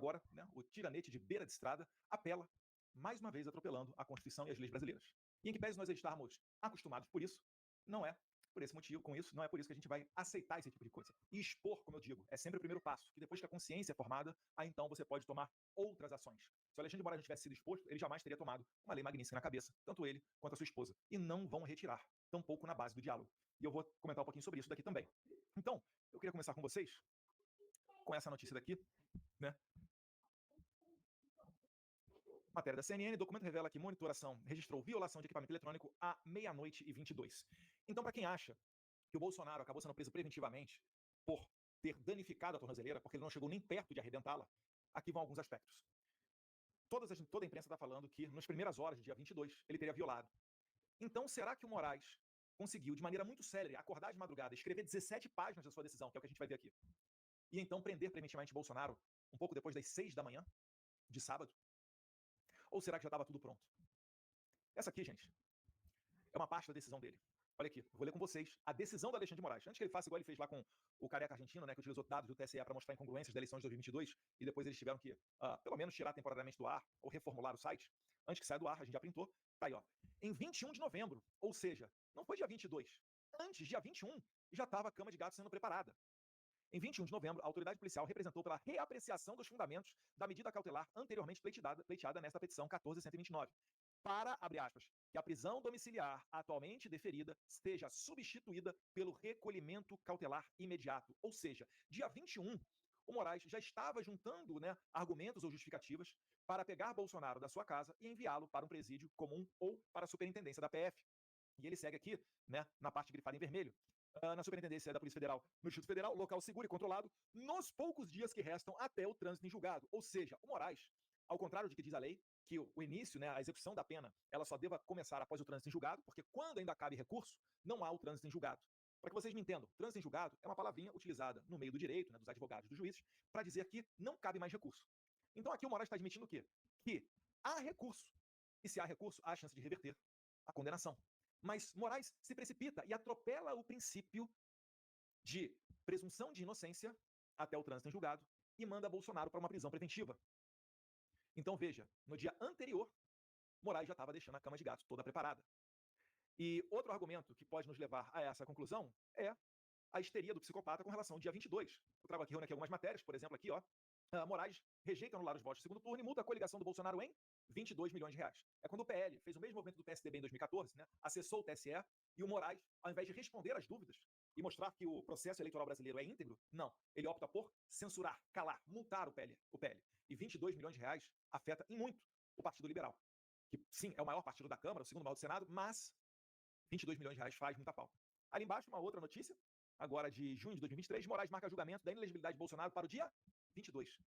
agora, né, o tiranete de beira de estrada apela, mais uma vez atropelando a Constituição e as leis brasileiras. E em que pese nós estarmos acostumados por isso, não é por esse motivo, com isso, não é por isso que a gente vai aceitar esse tipo de coisa. E expor, como eu digo, é sempre o primeiro passo, que depois que a consciência é formada, aí então você pode tomar outras ações. Se o Alexandre de Moraes não tivesse sido exposto, ele jamais teria tomado uma lei magnífica na cabeça, tanto ele quanto a sua esposa. E não vão retirar, tampouco na base do diálogo. E eu vou comentar um pouquinho sobre isso daqui também. Então, eu queria começar com vocês, com essa notícia daqui, né? Matéria da CNN, documento revela que monitoração registrou violação de equipamento eletrônico à meia-noite e 22. Então, para quem acha que o Bolsonaro acabou sendo preso preventivamente por ter danificado a tornozeleira, porque ele não chegou nem perto de arrebentá-la, aqui vão alguns aspectos. Toda a imprensa está falando que nas primeiras horas do dia 22 ele teria violado. Então, será que o Moraes conseguiu, de maneira muito célere, acordar de madrugada, escrever 17 páginas da sua decisão, que é o que a gente vai ver aqui, e então prender preventivamente Bolsonaro um pouco depois das 6 da manhã de sábado? Ou será que já estava tudo pronto? Essa aqui, gente, é uma parte da decisão dele. Olha aqui, vou ler com vocês a decisão do Alexandre de Moraes. Antes que ele faça igual ele fez lá com o careca argentino, né, que utilizou dados do TSE para mostrar incongruências da eleição de 2022, e depois eles tiveram que, pelo menos, tirar temporariamente do ar ou reformular o site. Antes que saia do ar, a gente já printou. Tá aí, ó. Em 21 de novembro, ou seja, não foi dia 22. Antes, dia 21, já estava a cama de gato sendo preparada. Em 21 de novembro, a autoridade policial representou pela reapreciação dos fundamentos da medida cautelar anteriormente pleiteada nesta petição 14.129, para, abre aspas, que a prisão domiciliar atualmente deferida esteja substituída pelo recolhimento cautelar imediato. Ou seja, dia 21, o Moraes já estava juntando, né, argumentos ou justificativas para pegar Bolsonaro da sua casa e enviá-lo para um presídio comum ou para a superintendência da PF. E ele segue aqui, né, na parte grifada em vermelho, na Superintendência da Polícia Federal, no Distrito Federal, local seguro e controlado, nos poucos dias que restam até o trânsito em julgado. Ou seja, o Moraes, ao contrário de que diz a lei, que o início, né, a execução da pena, ela só deva começar após o trânsito em julgado, porque quando ainda cabe recurso, não há o trânsito em julgado. Para que vocês me entendam, trânsito em julgado é uma palavrinha utilizada no meio do direito, né, dos advogados, dos juízes, para dizer que não cabe mais recurso. Então aqui o Moraes está admitindo o quê? Que há recurso. E se há recurso, há a chance de reverter a condenação. Mas Moraes se precipita e atropela o princípio de presunção de inocência até o trânsito em julgado e manda Bolsonaro para uma prisão preventiva. Então veja, no dia anterior, Moraes já estava deixando a cama de gato toda preparada. E outro argumento que pode nos levar a essa conclusão é a histeria do psicopata com relação ao dia 22. Eu trago aqui, algumas matérias, por exemplo, aqui, ó. Moraes rejeita anular os votos do segundo turno e multa a coligação do Bolsonaro em 22 milhões de reais. É quando o PL fez o mesmo movimento do PSDB em 2014, né, acessou o TSE, e o Moraes, ao invés de responder às dúvidas e mostrar que o processo eleitoral brasileiro é íntegro, não. Ele opta por censurar, calar, multar o PL. E 22 milhões de reais afeta em muito o Partido Liberal, que sim, é o maior partido da Câmara, o segundo maior do Senado, mas 22 milhões de reais faz muita falta. Ali embaixo, uma outra notícia, agora de junho de 2023, Moraes marca julgamento da inelegibilidade de Bolsonaro para o dia 22.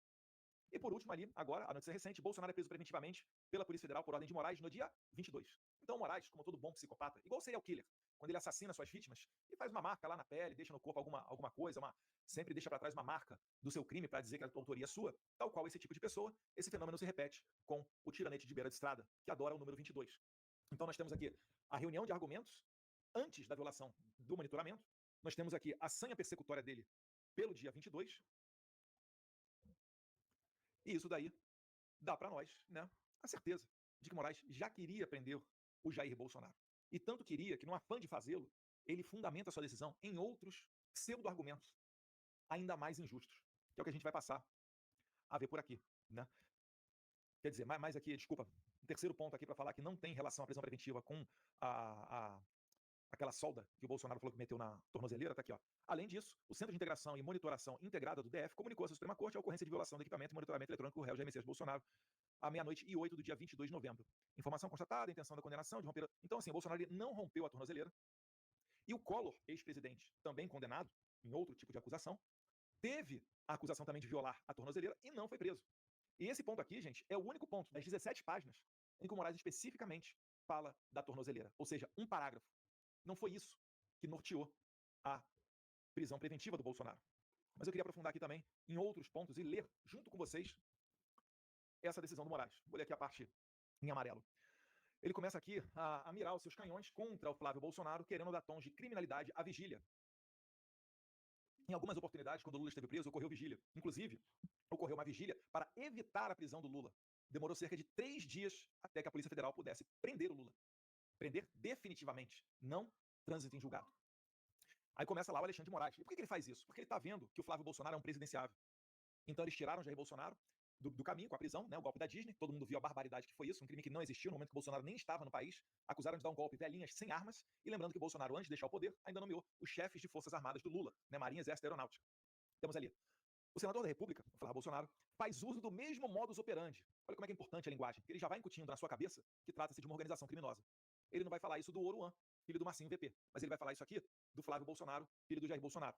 E por último ali, agora, a notícia recente, Bolsonaro é preso preventivamente pela Polícia Federal por ordem de Moraes no dia 22. Então Moraes, como todo bom psicopata, igual serial killer, quando ele assassina suas vítimas e faz uma marca lá na pele, deixa no corpo alguma coisa, sempre deixa para trás uma marca do seu crime para dizer que a autoria é sua, tal qual esse tipo de pessoa, esse fenômeno se repete com o tiranete de beira de estrada, que adora o número 22. Então nós temos aqui a reunião de argumentos antes da violação do monitoramento, nós temos aqui a sanha persecutória dele pelo dia 22, e isso daí dá para nós, né, a certeza de que Moraes já queria prender o Jair Bolsonaro. E tanto queria que, no afã de fazê-lo, ele fundamenta a sua decisão em outros pseudo-argumentos ainda mais injustos, que é o que a gente vai passar a ver por aqui, né? Quer dizer, mais aqui, desculpa, um terceiro ponto aqui para falar que não tem relação à prisão preventiva com aquela solda que o Bolsonaro falou que meteu na tornozeleira, tá aqui, ó. Além disso, o Centro de Integração e Monitoração Integrada do DF comunicou à Suprema Corte a ocorrência de violação do equipamento e monitoramento eletrônico do réu Jair Messias Bolsonaro à meia-noite e 8 do dia 22 de novembro. Informação constatada, intenção da condenação de romper... Então, assim, o Bolsonaro ele não rompeu a tornozeleira. E o Collor, ex-presidente, também condenado em outro tipo de acusação, teve a acusação também de violar a tornozeleira e não foi preso. E esse ponto aqui, gente, é o único ponto das 17 páginas em que o Moraes especificamente fala da tornozeleira. Ou seja, um parágrafo. Não foi isso que norteou a prisão preventiva do Bolsonaro. Mas eu queria aprofundar aqui também em outros pontos e ler junto com vocês essa decisão do Moraes. Vou ler aqui a parte em amarelo. Ele começa aqui a mirar os seus canhões contra o Flávio Bolsonaro, querendo dar tons de criminalidade à vigília Em algumas oportunidades, quando o Lula esteve preso, ocorreu vigília. Inclusive, ocorreu uma vigília para evitar a prisão do Lula. Demorou cerca de 3 dias até que a Polícia Federal pudesse prender o Lula. Prender definitivamente, não trânsito em julgado. Aí começa lá o Alexandre de Moraes. E por que ele faz isso? Porque ele está vendo que o Flávio Bolsonaro é um presidenciável. Então eles tiraram Jair Bolsonaro do caminho com a prisão, né, o golpe da Disney. Todo mundo viu a barbaridade que foi isso, um crime que não existiu no momento que o Bolsonaro nem estava no país. Acusaram de dar um golpe velhinhas sem armas. E lembrando que o Bolsonaro, antes de deixar o poder, ainda nomeou os chefes de forças armadas do Lula, né, Marinha, Exército e Aeronáutica. Temos ali. O senador da República, o Flávio Bolsonaro, faz uso do mesmo modus operandi. Olha como é que é importante a linguagem. Ele já vai incutindo na sua cabeça que trata-se de uma organização criminosa. Ele não vai falar isso do Oruan, filho do Marcinho VP, mas ele vai falar isso aqui do Flávio Bolsonaro, filho do Jair Bolsonaro.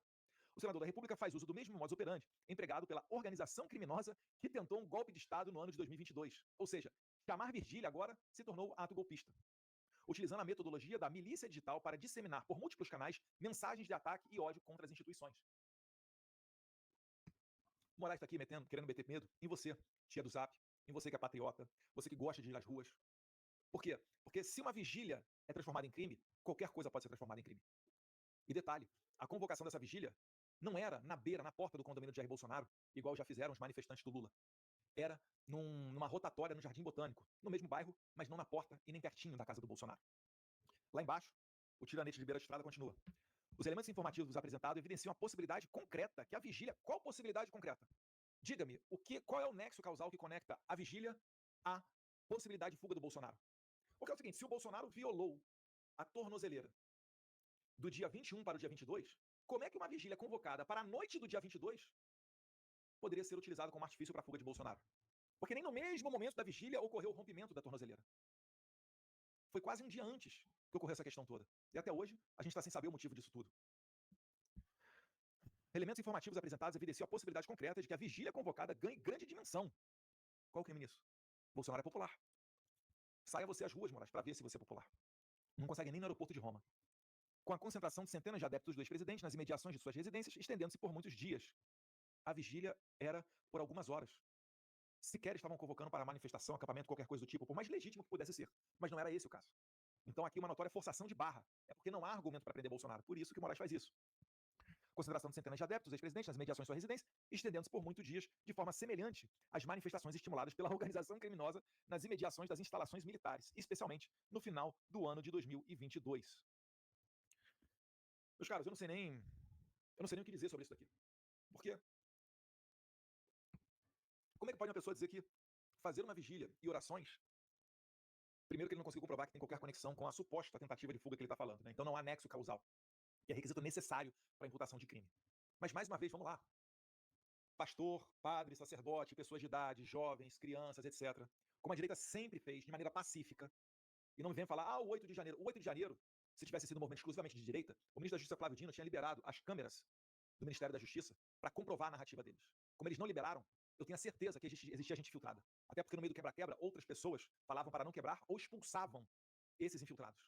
O senador da República faz uso do mesmo modus operandi empregado pela organização criminosa que tentou um golpe de Estado no ano de 2022. Ou seja, chamar Virgília agora se tornou ato golpista, utilizando a metodologia da milícia digital para disseminar por múltiplos canais mensagens de ataque e ódio contra as instituições. O Moraes está aqui querendo meter medo em você, tia do Zap, em você que é patriota, você que gosta de ir às ruas. Por quê? Porque se uma vigília é transformada em crime, qualquer coisa pode ser transformada em crime. E detalhe, a convocação dessa vigília não era na beira, na porta do condomínio de Jair Bolsonaro, igual já fizeram os manifestantes do Lula. Era numa rotatória no Jardim Botânico, no mesmo bairro, mas não na porta e nem pertinho da casa do Bolsonaro. Lá embaixo, o tiranete de beira de estrada continua. Os elementos informativos apresentados evidenciam a possibilidade concreta que a vigília... Qual possibilidade concreta? Diga-me, qual é o nexo causal que conecta a vigília à possibilidade de fuga do Bolsonaro? Porque é o seguinte, se o Bolsonaro violou a tornozeleira do dia 21 para o dia 22, como é que uma vigília convocada para a noite do dia 22 poderia ser utilizada como artifício para a fuga de Bolsonaro? Porque nem no mesmo momento da vigília ocorreu o rompimento da tornozeleira. Foi quase um dia antes que ocorreu essa questão toda. E até hoje, a gente está sem saber o motivo disso tudo. Elementos informativos apresentados evidenciam a possibilidade concreta de que a vigília convocada ganhe grande dimensão. Qual o crime nisso? Bolsonaro é popular. Saia você às ruas, Moraes, para ver se você é popular. Não consegue nem no aeroporto de Roma. Com a concentração de centenas de adeptos do ex-presidente nas imediações de suas residências, estendendo-se por muitos dias. A vigília era por algumas horas. Sequer estavam convocando para manifestação, acampamento, qualquer coisa do tipo, por mais legítimo que pudesse ser. Mas não era esse o caso. Então aqui uma notória forçação de barra. É porque não há argumento para prender Bolsonaro. Por isso que o Moraes faz isso. Concentração de centenas de adeptos, ex-presidentes, nas mediações de sua residência, estendendo-se por muitos dias, de forma semelhante às manifestações estimuladas pela organização criminosa nas imediações das instalações militares, especialmente no final do ano de 2022. Meus caros, eu não sei nem o que dizer sobre isso daqui. Por quê? Como é que pode uma pessoa dizer que fazer uma vigília e orações, primeiro que ele não conseguiu comprovar que tem qualquer conexão com a suposta tentativa de fuga que ele está falando, né? Então não há nexo causal. E é requisito necessário para a imputação de crime. Mas, mais uma vez, vamos lá. Pastor, padre, sacerdote, pessoas de idade, jovens, crianças, etc. Como a direita sempre fez, de maneira pacífica. E não me venha falar, o 8 de janeiro. O 8 de janeiro, se tivesse sido um movimento exclusivamente de direita, o ministro da Justiça, Flávio Dino, tinha liberado as câmeras do Ministério da Justiça para comprovar a narrativa deles. Como eles não liberaram, eu tenho a certeza que existia gente infiltrada. Até porque no meio do quebra-quebra, outras pessoas falavam para não quebrar ou expulsavam esses infiltrados.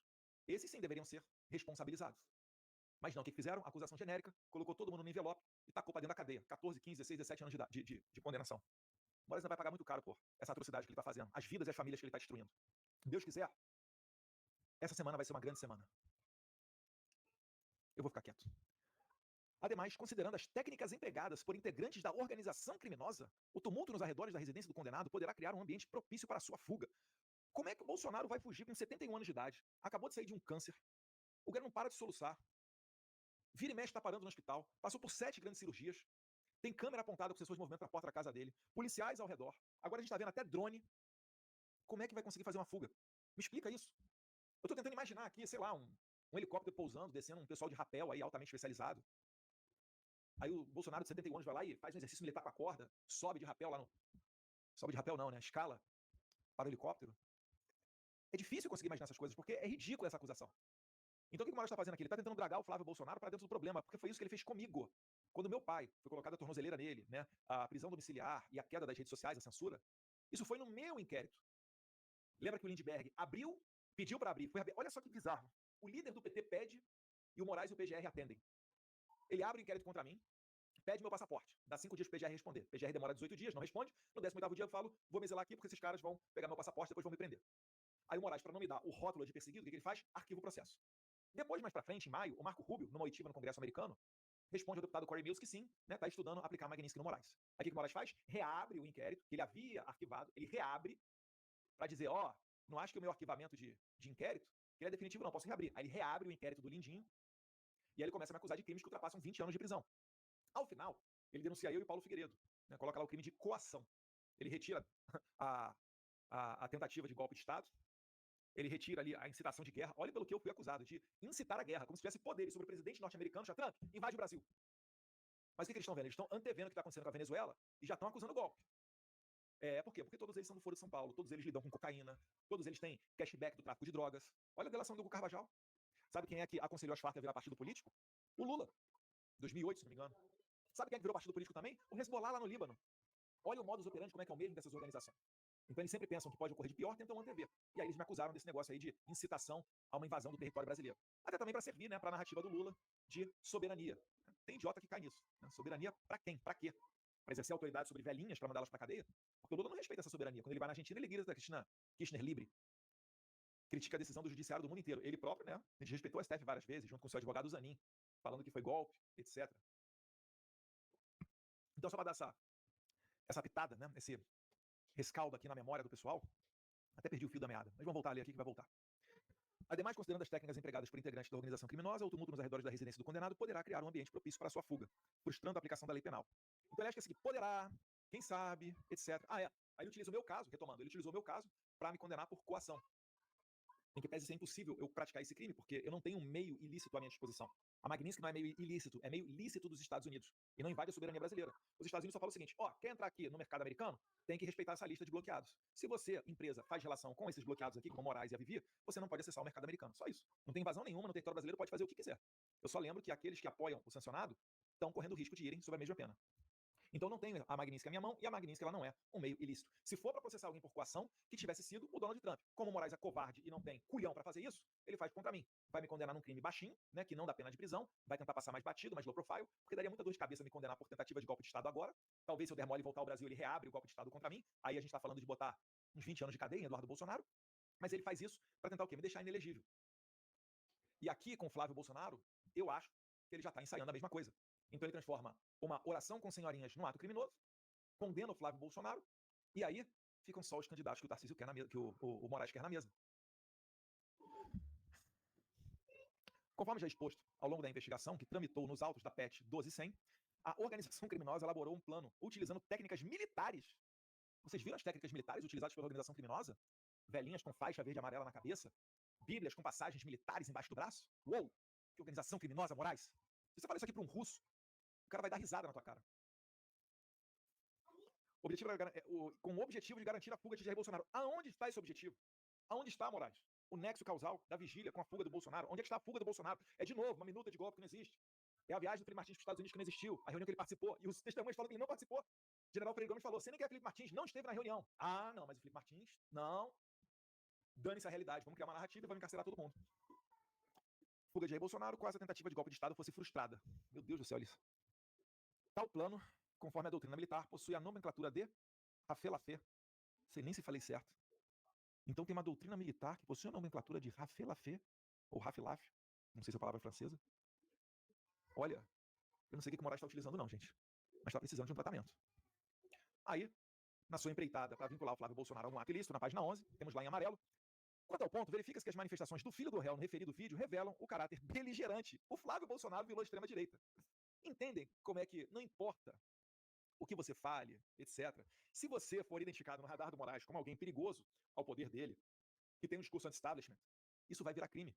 Esses sim deveriam ser responsabilizados. Mas não, o que fizeram? Acusação genérica, colocou todo mundo no envelope e tacou para dentro da cadeia. 14, 15, 16, 17 anos de condenação. O Moraes vai pagar muito caro por essa atrocidade que ele está fazendo. As vidas e as famílias que ele está destruindo. Deus quiser, essa semana vai ser uma grande semana. Eu vou ficar quieto. Ademais, considerando as técnicas empregadas por integrantes da organização criminosa, o tumulto nos arredores da residência do condenado poderá criar um ambiente propício para a sua fuga. Como é que o Bolsonaro vai fugir com 71 anos de idade? Acabou de sair de um câncer. O cara não para de soluçar. Vira e mexe está parando no hospital. Passou por 7 grandes cirurgias. Tem câmera apontada com sensores de movimento para a porta da casa dele. Policiais ao redor. Agora a gente está vendo até drone. Como é que vai conseguir fazer uma fuga? Me explica isso. Eu estou tentando imaginar aqui, sei lá, um helicóptero pousando, descendo um pessoal de rapel aí altamente especializado. Aí o Bolsonaro de 71 anos vai lá e faz um exercício militar com a corda, sobe de rapel lá no... Sobe de rapel não, né? Escala para o helicóptero. É difícil conseguir imaginar essas coisas, porque é ridícula essa acusação. Então o que o Moraes está fazendo aqui? Ele está tentando dragar o Flávio Bolsonaro para dentro do problema, porque foi isso que ele fez comigo. Quando meu pai foi colocado a tornozeleira nele, né, a prisão domiciliar e a queda das redes sociais, a censura, isso foi no meu inquérito. Lembra que o Lindbergh abriu, pediu para abrir, foi abrir. Olha só que bizarro. O líder do PT pede e o Moraes e o PGR atendem. Ele abre o inquérito contra mim, pede meu passaporte. Dá 5 dias pro PGR responder. O PGR demora 18 dias, não responde. No 18º dia eu falo, vou me exilar aqui porque esses caras vão pegar meu passaporte e depois vão me prender. Aí o Moraes, para não me dar o rótulo de perseguido, o que ele faz? Arquiva o processo. Depois, mais pra frente, em maio, o Marco Rubio, numa oitiva no Congresso americano, responde ao deputado Corey Mills que sim, né, está estudando aplicar Magnitsky no Moraes. Aí o que o Moraes faz? Reabre o inquérito, que ele havia arquivado, ele reabre para dizer, ó, não acho que o meu arquivamento de inquérito, que ele é definitivo não, posso reabrir. Aí ele reabre o inquérito do Lindinho, e aí ele começa a me acusar de crimes que ultrapassam 20 anos de prisão. Ao final, ele denuncia eu e Paulo Figueiredo, né, coloca lá o crime de coação. Ele retira a, a tentativa de golpe de Estado, ele retira ali a incitação de guerra. Olha pelo que eu fui acusado, de incitar a guerra, como se tivesse poderes sobre o presidente norte-americano, já Trump, invade o Brasil. Mas o que eles estão vendo? Eles estão antevendo o que está acontecendo com a Venezuela e já estão acusando o golpe. Por quê? Porque todos eles são do Foro de São Paulo, todos eles lidam com cocaína, todos eles têm cashback do tráfico de drogas. Olha a delação do Hugo Carvajal. Sabe quem é que aconselhou as Farc a virar partido político? O Lula, 2008, se não me engano. Sabe quem é que virou partido político também? O Hezbollah lá no Líbano. Olha o modus operandi, como é que é o mesmo dessas organizações. Então eles sempre pensam que pode ocorrer de pior, tentam antever. E aí eles me acusaram desse negócio aí de incitação a uma invasão do território brasileiro. Até também para servir, né, para a narrativa do Lula de soberania. Tem idiota que cai nisso. Né? Soberania para quem? Para quê? Para exercer autoridade sobre velhinhas, para mandá-las para cadeia? Porque o Lula não respeita essa soberania. Quando ele vai na Argentina, ele grita da Kirchner livre. Critica a decisão do judiciário do mundo inteiro. Ele próprio, né, desrespeitou a STF várias vezes, junto com o seu advogado Zanin, falando que foi golpe, etc. Então, só para dar essa pitada, né, esse rescaldo aqui na memória do pessoal, até perdi o fio da meada, mas vamos voltar ali aqui que vai voltar. Ademais, considerando as técnicas empregadas por integrantes da organização criminosa, o tumulto nos arredores da residência do condenado poderá criar um ambiente propício para sua fuga, frustrando a aplicação da lei penal. Então ele acha que assim, poderá, quem sabe, etc. Aí ele utiliza o meu caso, retomando, ele utilizou o meu caso para me condenar por coação. Em que pese ser impossível eu praticar esse crime, porque eu não tenho um meio ilícito à minha disposição. A Magnitsky não é meio ilícito, é meio lícito dos Estados Unidos. E não invade a soberania brasileira. Os Estados Unidos só falam o seguinte, quer entrar aqui no mercado americano? Tem que respeitar essa lista de bloqueados. Se você, empresa, faz relação com esses bloqueados aqui, como a Moraes e a Vivi, você não pode acessar o mercado americano. Só isso. Não tem invasão nenhuma no território brasileiro, pode fazer o que quiser. Eu só lembro que aqueles que apoiam o sancionado estão correndo o risco de irem sob a mesma pena. Então não tenho a Magnitsky na minha mão, e a Magnitsky ela não é um meio ilícito. Se for para processar alguém por coação, que tivesse sido o Donald Trump. Como o Moraes é covarde e não tem culhão para fazer isso, ele faz contra mim. Vai me condenar num crime baixinho, né, que não dá pena de prisão, vai tentar passar mais batido, mais low profile, porque daria muita dor de cabeça me condenar por tentativa de golpe de Estado agora. Talvez se eu der mole e voltar ao Brasil, ele reabre o golpe de Estado contra mim. Aí a gente está falando de botar uns 20 anos de cadeia em Eduardo Bolsonaro. Mas ele faz isso para tentar o quê? Me deixar inelegível. E aqui, com o Flávio Bolsonaro, eu acho que ele já está ensaiando a mesma coisa. Então ele transforma uma oração com senhorinhas num ato criminoso, condena o Flávio Bolsonaro, e aí ficam só os candidatos que o Tarcísio quer na mesa, que o Moraes quer na mesa. Conforme já exposto ao longo da investigação, que tramitou nos autos da PET 12.100, a organização criminosa elaborou um plano utilizando técnicas militares. Vocês viram as técnicas militares utilizadas pela organização criminosa? Velhinhas com faixa verde e amarela na cabeça? Bíblias com passagens militares embaixo do braço? Uou! Que organização criminosa, Moraes! Se você falar isso aqui para um russo, o cara vai dar risada na tua cara. Com o objetivo de garantir a fuga de Jair Bolsonaro. Aonde está esse objetivo? Aonde está, Moraes? O nexo causal da vigília com a fuga do Bolsonaro. Onde é que está a fuga do Bolsonaro? É, de novo, uma minuta de golpe que não existe. É a viagem do Felipe Martins para os Estados Unidos que não existiu. A reunião que ele participou. E os testemunhas falam que ele não participou. O general Freire Gomes falou, você nem quer Felipe Martins, não esteve na reunião. Ah, não, mas o Felipe Martins, não. Dane-se a realidade. Vamos criar uma narrativa e vamos encarcerar todo mundo. Fuga de Jair Bolsonaro, quase a tentativa de golpe de Estado fosse frustrada. Meu Deus do céu, Alice. Tal plano, conforme a doutrina militar, possui a nomenclatura de Rafé-Lafé. Sei nem se falei certo. Então tem uma doutrina militar que possui a nomenclatura de Rafé-Lafé, ou Rafé-Laf, não sei se a palavra é francesa. Olha, eu não sei o que o Moraes está utilizando não, gente, mas está precisando de um tratamento. Aí, na sua empreitada para vincular o Flávio Bolsonaro a um ato ilícito, na página 11, temos lá em amarelo, quanto ao ponto, verifica-se que as manifestações do filho do réu no referido vídeo revelam o caráter beligerante. O Flávio Bolsonaro virou extrema-direita. Entendem como é que não importa o que você fale, etc. Se você for identificado no radar do Moraes como alguém perigoso ao poder dele, que tem um discurso anti-establishment, isso vai virar crime.